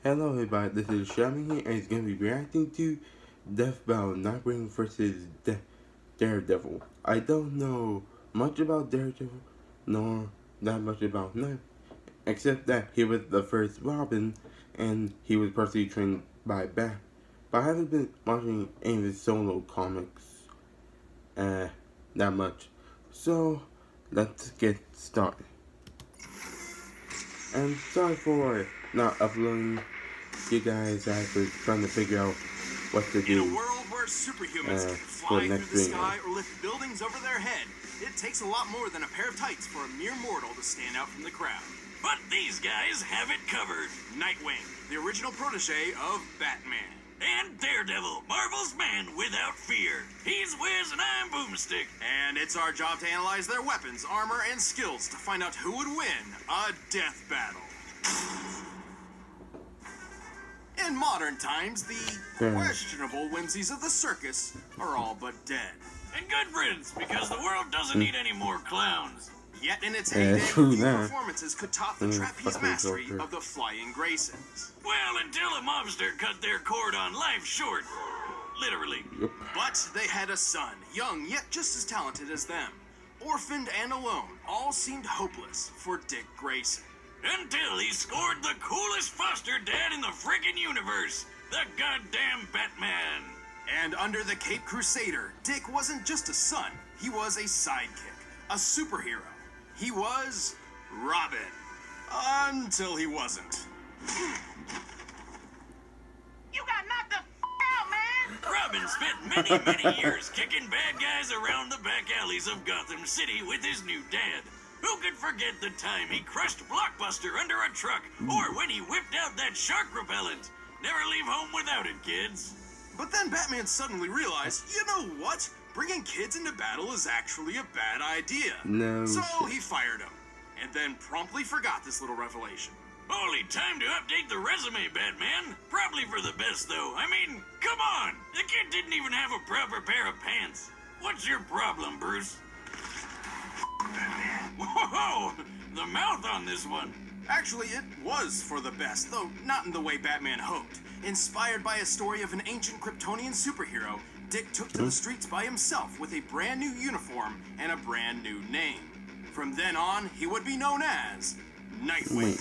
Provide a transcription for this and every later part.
Hello everybody, this is Sherman here, and it's going to be reacting to Death Battle Nightwing vs. Daredevil. I don't know much about Daredevil, nor that much about Night, except that he was the first Robin, and he was personally trained by Bat. But I haven't been watching any of his solo comics that much. So, let's get started. And sorry for not uploading. You guys, I was trying to figure out what to do. In a world where superhumans can fly through the sky or lift buildings over their head, it takes a lot more than a pair of tights for a mere mortal to stand out from the crowd. But these guys have it covered. Nightwing, the original protege of Batman. And Daredevil, Marvel's man without fear. He's Wiz and I'm Boomstick. And it's our job to analyze their weapons, armor, and skills to find out who would win a death battle. In modern times, the questionable whimsies of the circus are all but dead. And good riddance, because the world doesn't need any more clowns. Yet in its heyday, few performances could top the trapeze mastery of the Flying Graysons. Well, until a mobster cut their cord on life short. Literally. But they had a son, young yet just as talented as them. Orphaned and alone, all seemed hopeless for Dick Grayson. Until he scored the coolest foster dad in the friggin' universe, the goddamn Batman. And under the Cape Crusader, Dick wasn't just a son, he was a sidekick, a superhero. He was Robin. Until he wasn't. You got knocked the out, man! Robin spent many years kicking bad guys around the back alleys of Gotham City with his new dad. Who could forget the time he crushed Blockbuster under a truck, or when he whipped out that shark repellent? Never leave home without it, kids. But then Batman suddenly realized, you know what? Bringing kids into battle is actually a bad idea. So he fired him, and then promptly forgot this little revelation. Only time to update the resume, Batman. Probably for the best, though. I mean, come on! The kid didn't even have a proper pair of pants. What's your problem, Bruce? Whoa! The mouth on this one. Actually, it was for the best, though not in the way Batman hoped. Inspired by a story of an ancient Kryptonian superhero, Dick took to the streets by himself with a brand new uniform and a brand new name. From then on, he would be known as Nightwing.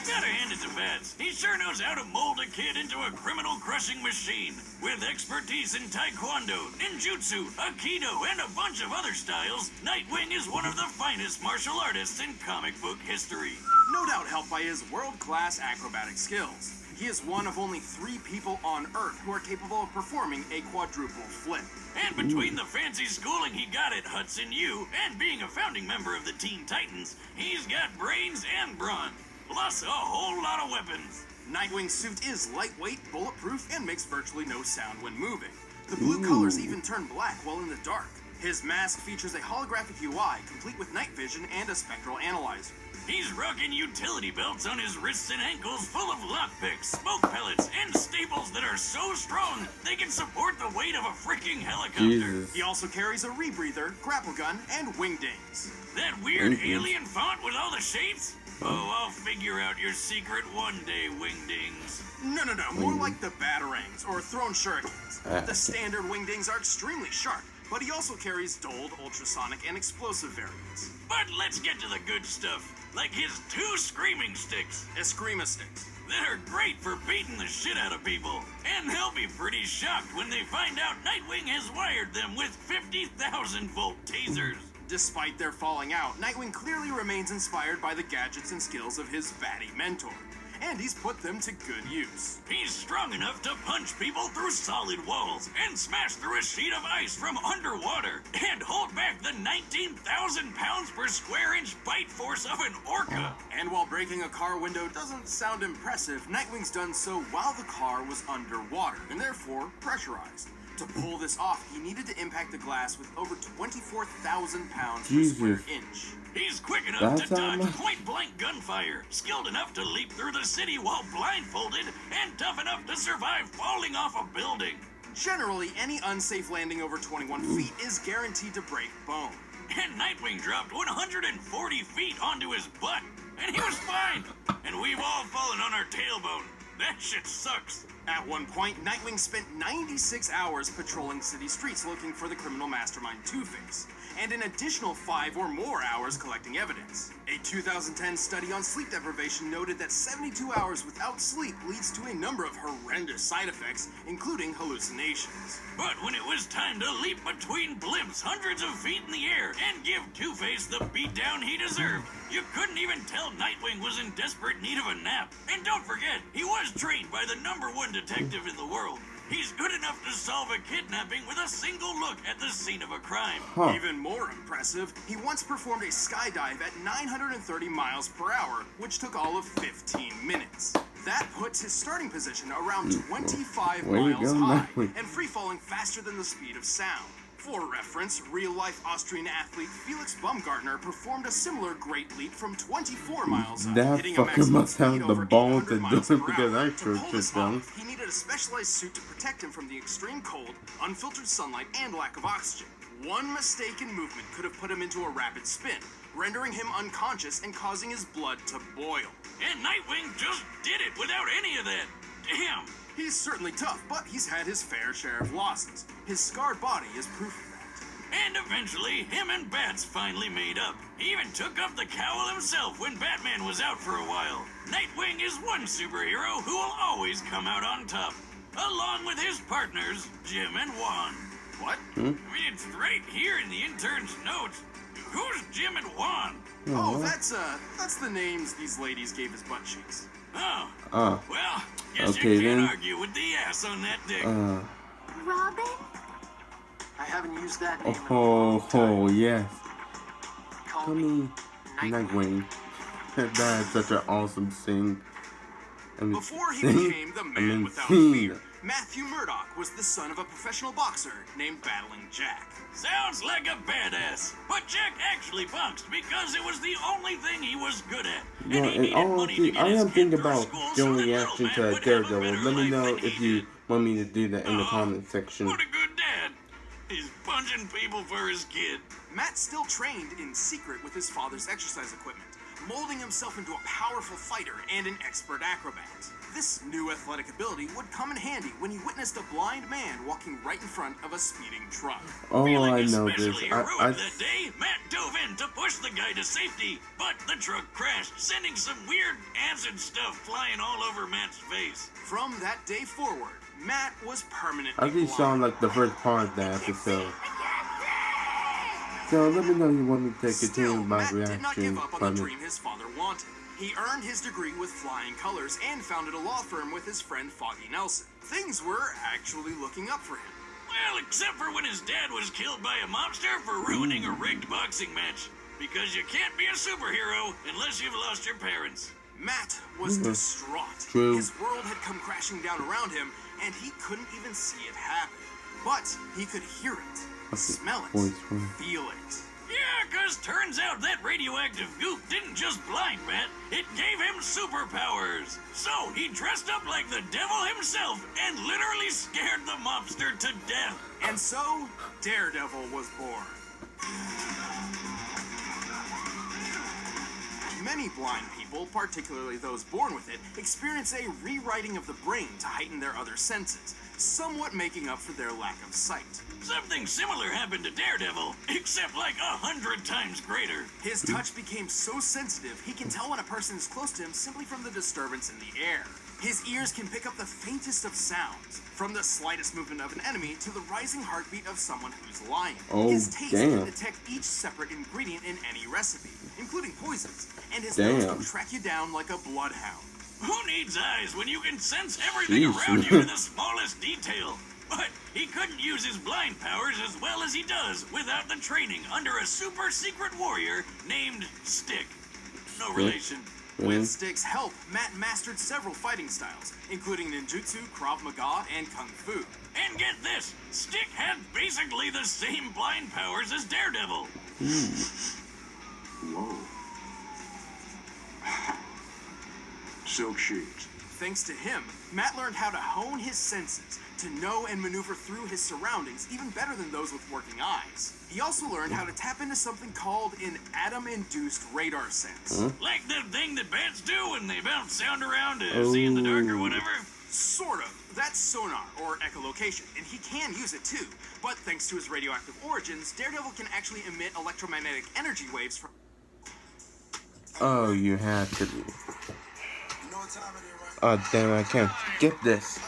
Gotta hand it to Bats. He sure knows how to mold a kid into a criminal-crushing machine. With expertise in taekwondo, ninjutsu, aikido, and a bunch of other styles, Nightwing is one of the finest martial artists in comic book history. No doubt helped by his world-class acrobatic skills. He is one of only 3 people on Earth who are capable of performing a quadruple flip. And between the fancy schooling he got at Hudson U and being a founding member of the Teen Titans, he's got brains and brawn. Plus a whole lot of weapons. Nightwing's suit is lightweight, bulletproof, and makes virtually no sound when moving. The blue colors even turn black while in the dark. His mask features a holographic UI, complete with night vision and a spectral analyzer. He's rocking utility belts on his wrists and ankles full of lockpicks, smoke pellets, and staples that are so strong they can support the weight of a freaking helicopter. He also carries a rebreather, grapple gun, and wingdings. That weird alien font with all the shapes? Oh, I'll figure out your secret one day, Wingdings. No, more like the Batarangs, or Thrown Shurikens. The standard Wingdings are extremely sharp, but he also carries dulled, ultrasonic, and explosive variants. But let's get to the good stuff, like his 2 Screaming Sticks. Eskrima sticks. That are great for beating the shit out of people. And they'll be pretty shocked when they find out Nightwing has wired them with 50,000-volt tasers. Despite their falling out, Nightwing clearly remains inspired by the gadgets and skills of his batty mentor, and he's put them to good use. He's strong enough to punch people through solid walls and smash through a sheet of ice from underwater and hold back the 19,000 pounds per square inch bite force of an orca. And while breaking a car window doesn't sound impressive, Nightwing's done so while the car was underwater and therefore pressurized. To pull this off, he needed to impact the glass with over 24,000 pounds per square inch. He's quick enough to dodge point-blank gunfire, skilled enough to leap through the city while blindfolded, and tough enough to survive falling off a building. Generally, any unsafe landing over 21 feet is guaranteed to break bone. And Nightwing dropped 140 feet onto his butt, and he was fine. And we've all fallen on our tailbone. That shit sucks. At one point, Nightwing spent 96 hours patrolling city streets looking for the criminal mastermind Two-Face, and an additional 5 or more hours collecting evidence. A 2010 study on sleep deprivation noted that 72 hours without sleep leads to a number of horrendous side effects, including hallucinations. But when it was time to leap between blimps hundreds of feet in the air and give Two-Face the beatdown he deserved, you couldn't even tell Nightwing was in desperate need of a nap. And don't forget, he was trained by the #1 detective in the world. He's good enough to solve a kidnapping with a single look at the scene of a crime. Even more impressive, he once performed a skydive at 930 miles per hour, which took all of 15 minutes. That puts his starting position around 25 miles high and free-falling faster than the speed of sound. For reference, real-life Austrian athlete Felix Baumgartner performed a similar great leap from 24 miles up, That hitting a fucker maximum must have speed the over balls 800 to do miles it per because hour. I To sure pull this shit done. off, he needed a specialized suit to protect him from the extreme cold, unfiltered sunlight, and lack of oxygen. One mistaken movement could have put him into a rapid spin, rendering him unconscious and causing his blood to boil. And Nightwing just did it without any of that. Damn. He's certainly tough, but he's had his fair share of losses. His scarred body is proof of that. And eventually, him and Bats finally made up. He even took up the cowl himself when Batman was out for a while. Nightwing is one superhero who will always come out on top, along with his partners, Jim and Juan. What? I mean, it's right here in the intern's notes. Who's Jim and Juan? Oh, that's the names these ladies gave his butt cheeks. Oh. Well, guess Okay, you can't then. argue with the ass on that dick. Robin? I haven't used that name in a Oh, long time. oh, yes. Call Call me me Nightwing. That is such an awesome thing. I mean, Before he thing? became the I man mean, without thing. fear, Matthew Murdoch was the son of a professional boxer named Battling Jack. Sounds like a badass. But Jack actually boxed because it was the only thing he was good at. Yeah, And he and needed money to get I his am kid thinking through about school so doing that reaction little to man would have a Daredevil. better Let me life know than if he you did. want me to do that in the comment section. What a good dad. He's punching people for his kid. Matt still trained in secret with his father's exercise equipment, molding himself into a powerful fighter and an expert acrobat. This new athletic ability would come in handy when he witnessed a blind man walking right in front of a speeding truck. Oh, Feeling I know this. especially heroic that day, Matt dove in to push the guy to safety, but the truck crashed, sending some weird acid stuff flying all over Matt's face. From that day forward, Matt was permanently I just saw blind. like the first part of that episode. So let me know if you want me to Still, continue my Matt did not reaction give up on from the it. dream his father wanted. He earned his degree with flying colors and founded a law firm with his friend Foggy Nelson. Things were actually looking up for him. Well, except for when his dad was killed by a mobster for ruining a rigged boxing match. Because you can't be a superhero unless you've lost your parents. Matt was distraught. True. His world had come crashing down around him, and he couldn't even see it happen. But he could hear it, smell it, voice from- feel it. Yeah, 'cause turns out that radioactive goop didn't just blind Matt, it gave him superpowers. So he dressed up like the devil himself and literally scared the mobster to death. And so, Daredevil was born. Many blind people, particularly those born with it, experience a rewriting of the brain to heighten their other senses, somewhat making up for their lack of sight. Something similar happened to Daredevil, except like 100 times greater. His touch became so sensitive, he can tell when a person is close to him simply from the disturbance in the air. His ears can pick up the faintest of sounds, from the slightest movement of an enemy to the rising heartbeat of someone who's lying. Oh, His taste damn. can detect each separate ingredient in any recipe, including poisons, and his nose Damn. can track you down like a bloodhound. Who needs eyes when you can sense everything Jeez. around you to the smallest detail? But he couldn't use his blind powers as well as he does without the training under a super secret warrior named Stick. No relation. With Stick's help, Matt mastered several fighting styles, including ninjutsu, Krav Maga, and Kung Fu. And get this, Stick had basically the same blind powers as Daredevil. Whoa. Silk sheets. Thanks to him, Matt learned how to hone his senses to know and maneuver through his surroundings even better than those with working eyes. He also learned how to tap into something called an atom-induced radar sense. Like that thing that bats do when they bounce sound around to see in the dark or whatever? Sort of. That's sonar, or echolocation, and he can use it too. But thanks to his radioactive origins, Daredevil can actually emit electromagnetic energy waves from... Oh, you have to be. Oh, damn, I can't skip this.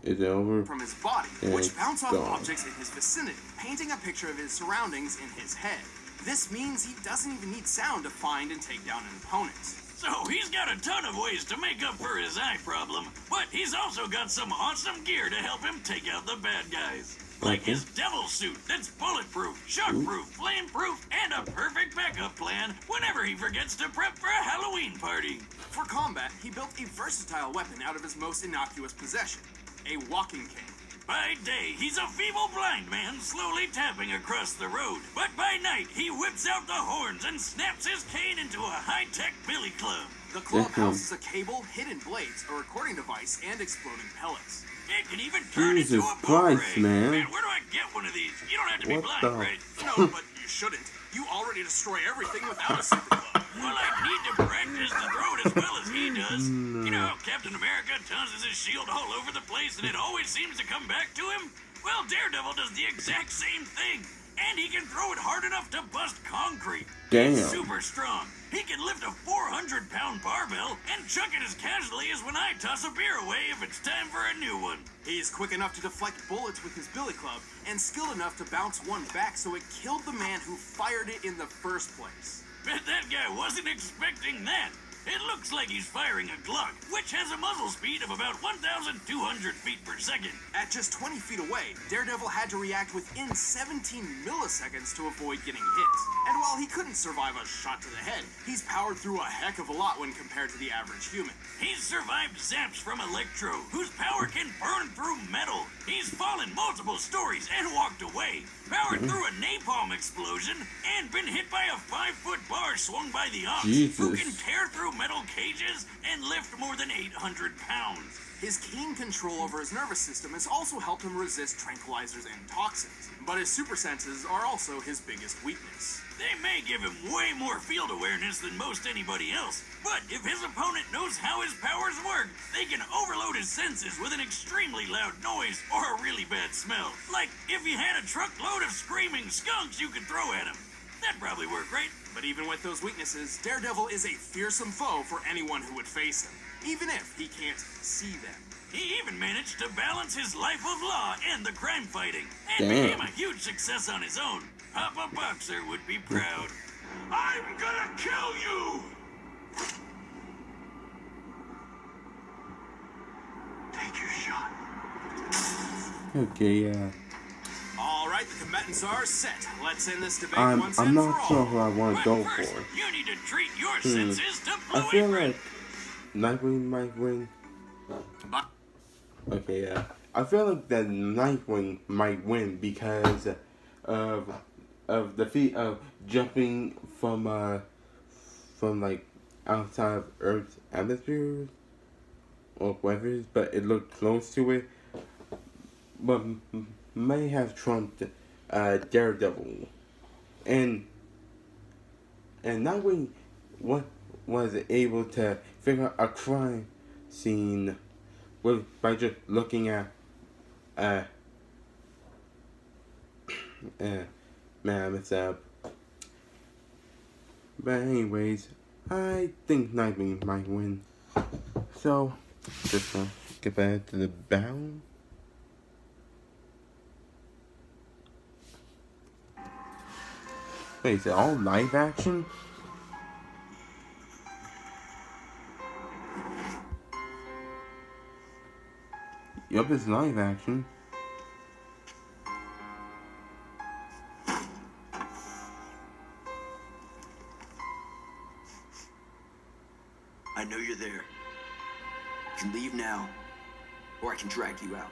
Is it over? From his body, which bounce off objects in his vicinity, painting a picture of his surroundings in his head. This means he doesn't even need sound to find and take down an opponent. So he's got a ton of ways to make up for his eye problem, but he's also got some awesome gear to help him take out the bad guys. Like his devil suit that's bulletproof, shockproof, flameproof, and a perfect backup plan whenever he forgets to prep for a Halloween party. For combat, he built a versatile weapon out of his most innocuous possession, a walking cane. By day, he's a feeble blind man slowly tapping across the road. But by night, he whips out the horns and snaps his cane into a high-tech billy club. The club houses a cable, hidden blades, a recording device, and exploding pellets. It can even turn into Jesus a Christ, boomerang. man. Where do I get one of these? You don't have to be What blind, the- right? No, but you shouldn't. You already destroy everything without a super glove. Well, I need to practice to throw it as well as he does. You know how Captain America tosses his shield all over the place and it always seems to come back to him? Well, Daredevil does the exact same thing. And he can throw it hard enough to bust concrete. Damn. He's super strong. He can lift a 400-pound barbell and chuck it as casually as when I toss a beer away if it's time for a new one. He's quick enough to deflect bullets with his billy club and skilled enough to bounce one back so it killed the man who fired it in the first place. Bet that guy wasn't expecting that. It looks like he's firing a Glock, which has a muzzle speed of about 1,200 feet per second. At just 20 feet away, Daredevil had to react within 17 milliseconds to avoid getting hit. And while he couldn't survive a shot to the head, he's powered through a heck of a lot when compared to the average human. He's survived zaps from Electro, whose power can burn through metal. He's fallen multiple stories and walked away, powered through a napalm explosion, and been hit by a 5-foot bar swung by the ox, who can tear through metal cages and lift more than 800 pounds. His keen control over his nervous system has also helped him resist tranquilizers and toxins, but his super senses are also his biggest weakness. They may give him way more field awareness than most anybody else, but if his opponent knows how his powers work, they can overload his senses with an extremely loud noise or a really bad smell. Like if you had a truckload of screaming skunks you could throw at him. That'd probably work, right? But even with those weaknesses, Daredevil is a fearsome foe for anyone who would face him, even if he can't see them. He even managed to balance his life of law and the crime fighting, and Damn. became a huge success on his own. Papa Boxer would be proud. I'm gonna kill you! Take your shot. Okay, yeah. All right, the combatants are set. Let's end this debate I'm once and not for sure all. who I want to But go first, for. you need to treat your senses to I Blue feel Apron. like Nightwing might win. Okay, yeah. I feel like that Nightwing might win because of the feat of jumping from like outside of Earth's atmosphere or whatever it is, but it looked close to it. But may have trumped Daredevil, and Nightwing was able to figure out a crime scene by just looking at man, I messed up. But anyways, I think Nightwing might win. So just get back to the battle. Wait, is it all live action? Yup, it's live action. I know you're there. You can leave now, or I can drag you out.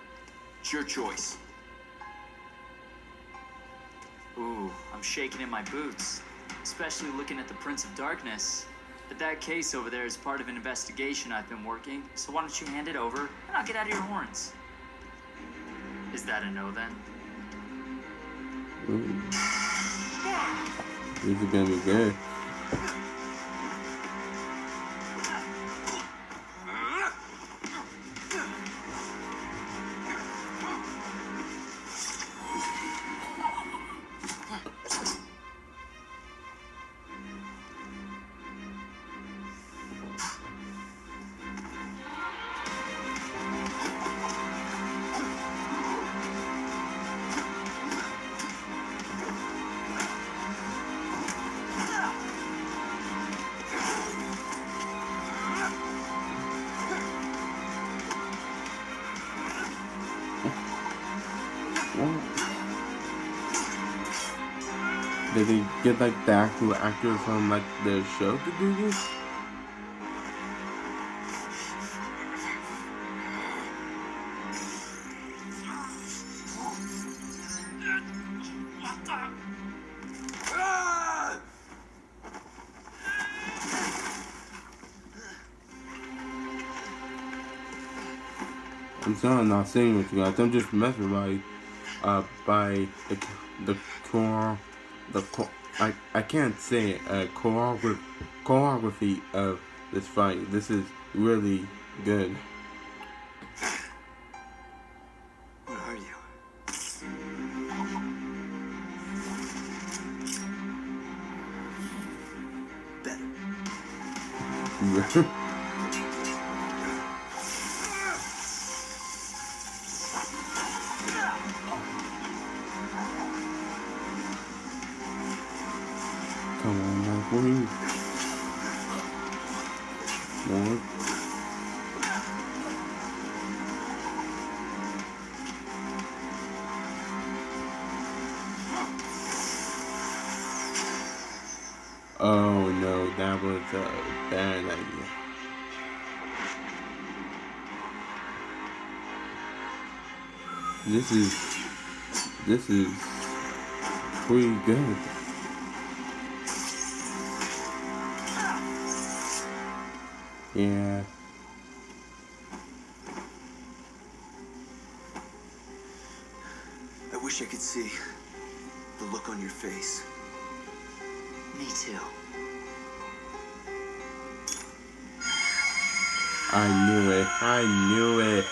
It's your choice. Ooh, I'm shaking in my boots. especially looking at the Prince of Darkness. But that case over there is part of an investigation I've been working, so why don't you hand it over and I'll get out of your horns. Is that a no then? This is gonna be good. Did they get like the actual actors from like the show to do this? I'm sorry I'm not saying with you guys. I'm just mesmerized by the core. I can't say it, choreography of this fight. This is really good. What are you? Better. Come on, nightwing. More. Oh no, that was a bad idea. This is pretty good. Yeah. I wish I could see the look on your face. Me too. I knew it. I knew it.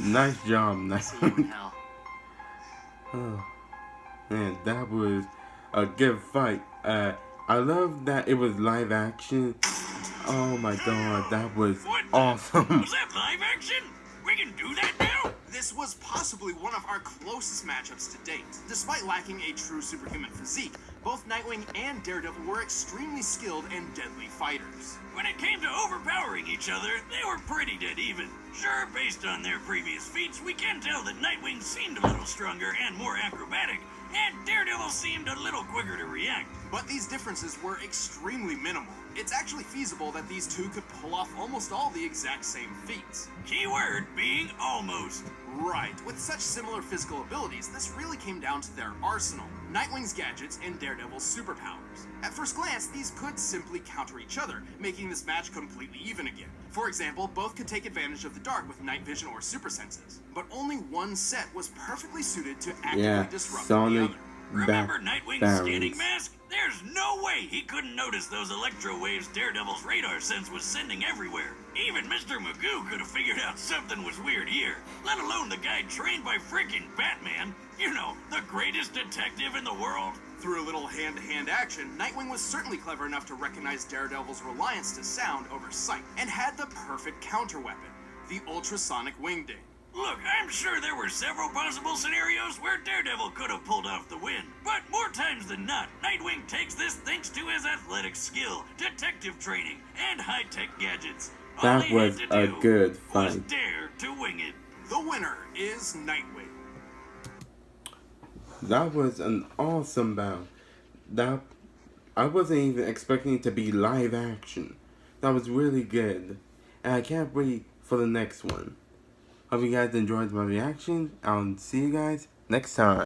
Nice job, nice. See you in hell. Oh, man, that was a good fight. I love that it was live action. Oh my god, that was awesome. Was that live action? We can do that now? This was possibly one of our closest matchups to date. Despite lacking a true superhuman physique, both Nightwing and Daredevil were extremely skilled and deadly fighters. When it came to overpowering each other, they were pretty dead even. Sure, based on their previous feats, we can tell that Nightwing seemed a little stronger and more acrobatic, and Daredevil seemed a little quicker to react. But these differences were extremely minimal. It's actually feasible that these two could pull off almost all the exact same feats. Keyword being almost. Right, with such similar physical abilities, this really came down to their arsenal. Nightwing's gadgets and Daredevil's superpowers. At first glance, these could simply counter each other, making this match completely even again. For example, both could take advantage of the dark with night vision or super senses, but only one set was perfectly suited to actively disrupt the Sonic other. Remember Nightwing's scanning mask? There's no way he couldn't notice those electro waves Daredevil's radar sense was sending everywhere. Even Mr. Magoo could have figured out something was weird here, let alone the guy trained by freaking Batman. You know, the greatest detective in the world. Through a little hand-to-hand action, Nightwing was certainly clever enough to recognize Daredevil's reliance to sound over sight, and had the perfect counter-weapon, the ultrasonic wingding. Look, I'm sure there were several possible scenarios where Daredevil could have pulled off the win, but more times than not, Nightwing takes this thanks to his athletic skill, detective training, and high-tech gadgets. All That he was had to a do good was fight. dare to wing it. The winner is Nightwing. That was an awesome bout. I wasn't even expecting it to be live action. That was really good. And I can't wait for the next one. Hope you guys enjoyed my reaction. I'll see you guys next time.